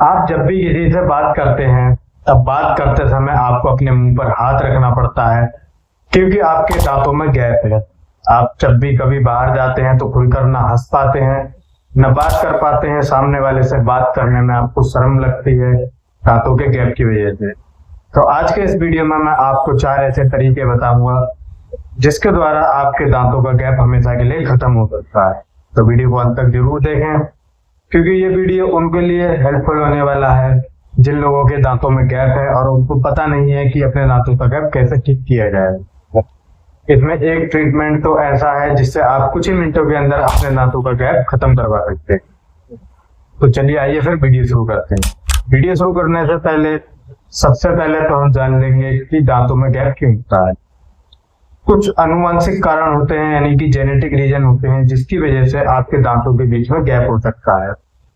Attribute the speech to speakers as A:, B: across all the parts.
A: आप जब भी किसी से बात करते हैं तब बात करते समय आपको अपने मुंह पर हाथ रखना पड़ता है, क्योंकि आपके दांतों में गैप है। आप जब भी कभी बाहर जाते हैं तो खुलकर ना हंस पाते हैं, न बात कर पाते हैं। सामने वाले से बात करने में आपको शर्म लगती है दांतों के गैप की वजह से। तो आज के इस वीडियो में मैं आपको 4 ऐसे तरीके बताऊंगा जिसके द्वारा आपके दांतों का गैप हमेशा के लिए खत्म हो सकता है। तो वीडियो को अंत तक जरूर देखें, क्योंकि ये वीडियो उनके लिए हेल्पफुल होने वाला है जिन लोगों के दांतों में गैप है और उनको पता नहीं है कि अपने दांतों का गैप कैसे ठीक किया जाए। इसमें एक ट्रीटमेंट तो ऐसा है जिससे आप कुछ ही मिनटों के अंदर अपने दांतों का गैप खत्म करवा सकते हैं। तो चलिए आइए फिर वीडियो शुरू करते हैं। वीडियो शुरू करने से पहले सबसे पहले तो हम जान लेंगे कि दांतों में गैप क्यों होता है। कुछ आनुवंशिक कारण होते हैं, यानी कि जेनेटिक रीजन होते हैं, जिसकी वजह से आपके दांतों के बीच में गैप हो सकता है।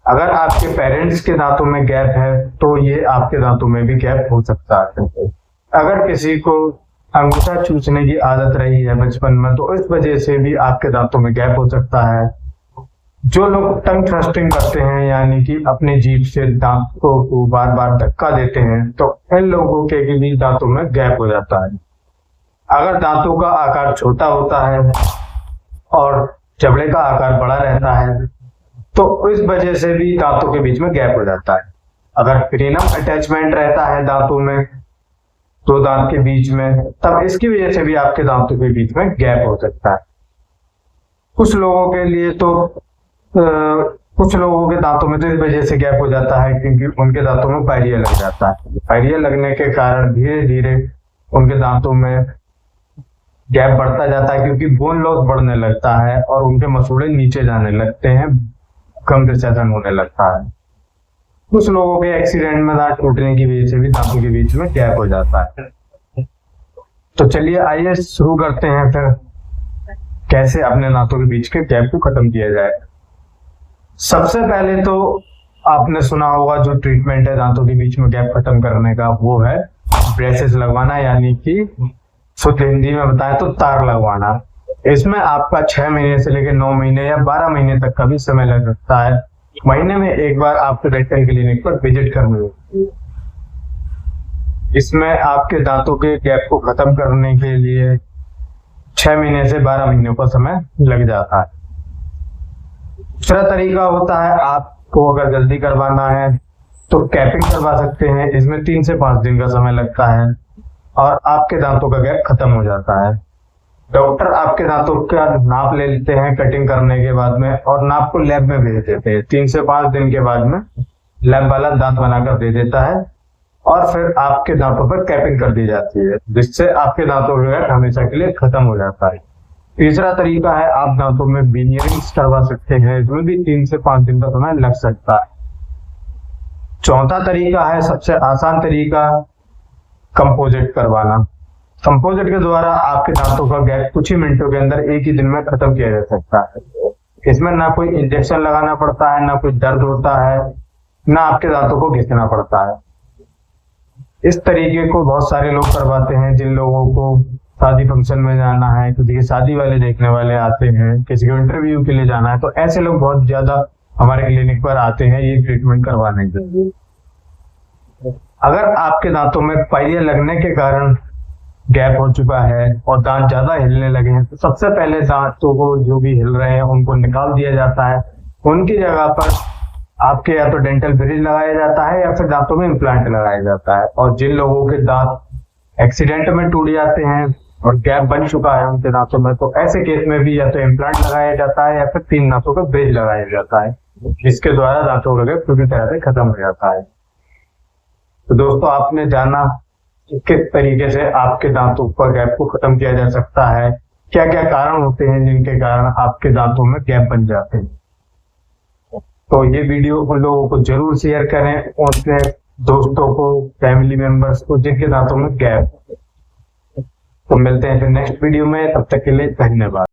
A: अगर आपके पेरेंट्स के दांतों में गैप है तो ये आपके दांतों में भी गैप हो सकता है। अगर किसी को अंगूठा चूसने की आदत रही है बचपन में तो इस वजह से भी आपके दांतों में गैप हो सकता है। जो लोग टंग थ्रस्टिंग करते हैं, यानी कि अपने जीभ से दांतों को बार बार धक्का देते हैं, तो इन लोगों के भी दांतों में गैप हो जाता है। अगर दांतों का आकार छोटा होता है और जबड़े का आकार बड़ा रहता है तो इस वजह से भी दांतों के बीच में गैप हो जाता है। अगर फ्रीनम अटैचमेंट रहता है दांतों में, दो दांत के बीच में, तब इसकी वजह से भी आपके दांतों के बीच में गैप हो सकता है। कुछ लोगों के लिए तो कुछ लोगों के दांतों में तो इस वजह से गैप हो जाता है क्योंकि उनके दांतों में पायरिया लग जाता है। पायरिया लगने के कारण धीरे धीरे उनके दांतों में गैप बढ़ता जाता है, क्योंकि बोन लॉस बढ़ने लगता है और उनके मसूड़े नीचे जाने लगते हैं, कम रिसेशन होने लगता है। कुछ लोगों के एक्सीडेंट में दांत टूटने की वजह से भी दांतों के बीच में गैप हो जाता है। तो चलिए आइए शुरू करते हैं फिर कैसे अपने दांतों के बीच के गैप को खत्म किया जाए। सबसे पहले तो आपने सुना होगा जो ट्रीटमेंट है दांतों के बीच में गैप खत्म करने का, वो है ब्रेसेस लगवाना, यानी कि शुद्ध हिंदी में बताएं तो तार लगवाना। इसमें आपका 6 महीने से लेकर 9 महीने या 12 महीने तक का भी समय लग सकता है। महीने में एक बार आपको डेंटल क्लिनिक पर विजिट करनी होगी। इसमें आपके दांतों के गैप को खत्म करने के लिए 6 महीने से 12 महीनों का समय लग जाता है। दूसरा तरीका होता है, आपको अगर जल्दी करवाना है तो कैपिंग करवा सकते हैं। इसमें 3 से 5 दिन का समय लगता है और आपके दांतों का गैप खत्म हो जाता है। डॉक्टर आपके दांतों का नाप ले लेते हैं कटिंग करने के बाद में और नाप को लैब में भेज देते हैं। 3 से 5 दिन के बाद में लैब वाला दांत बनाकर दे देता है और फिर आपके दांतों पर कैपिंग कर दी जाती है, जिससे आपके दांतों का गैप हमेशा के लिए खत्म हो जाता है। तीसरा तरीका है, आप दांतों में विनियरिंग्स करवा सकते हैं। इसमें भी 3 से 5 दिन का समय लग सकता है। चौथा तरीका है, सबसे आसान तरीका, कंपोजिट करवाना। कंपोजिट के द्वारा आपके दांतों का गैप कुछ ही मिनटों के अंदर एक ही दिन में खत्म किया जा सकता है। इसमें ना कोई इंजेक्शन लगाना पड़ता है, ना कोई दर्द होता है, ना आपके दांतों को घिसना पड़ता है। इस तरीके को बहुत सारे लोग करवाते हैं। जिन लोगों को शादी फंक्शन में जाना है, किसी के शादी वाले देखने वाले आते हैं, किसी को इंटरव्यू के लिए जाना है, तो ऐसे लोग बहुत ज्यादा हमारे क्लिनिक पर आते हैं ये ट्रीटमेंट करवाने के लिए। अगर आपके दांतों में पायरिया लगने के कारण गैप हो चुका है और दांत ज्यादा हिलने लगे हैं, तो सबसे पहले दांतों को जो भी हिल रहे हैं उनको निकाल दिया जाता है। उनकी जगह पर आपके या तो डेंटल ब्रिज लगाया जाता है या फिर दांतों में इम्प्लांट लगाया जाता है। और जिन लोगों के दांत एक्सीडेंट में टूट जाते हैं और गैप बन चुका है उनके दांतों में, तो ऐसे केस में भी या तो इम्प्लांट लगाया जाता है या फिर 3 दांतों का ब्रिज लगाया जाता है, जिसके द्वारा दांतों का गैप पूरी तरह से खत्म हो जाता है। तो दोस्तों, आपने जाना किस तरीके से आपके दांतों पर गैप को खत्म किया जा सकता है, क्या क्या कारण होते हैं जिनके कारण आपके दांतों में गैप बन जाते हैं। तो ये वीडियो उन लोगों को जरूर शेयर करें, उनके दोस्तों को, फैमिली मेंबर्स को जिनके दांतों में गैप। तो मिलते हैं फिर नेक्स्ट वीडियो में, तब तक के लिए धन्यवाद।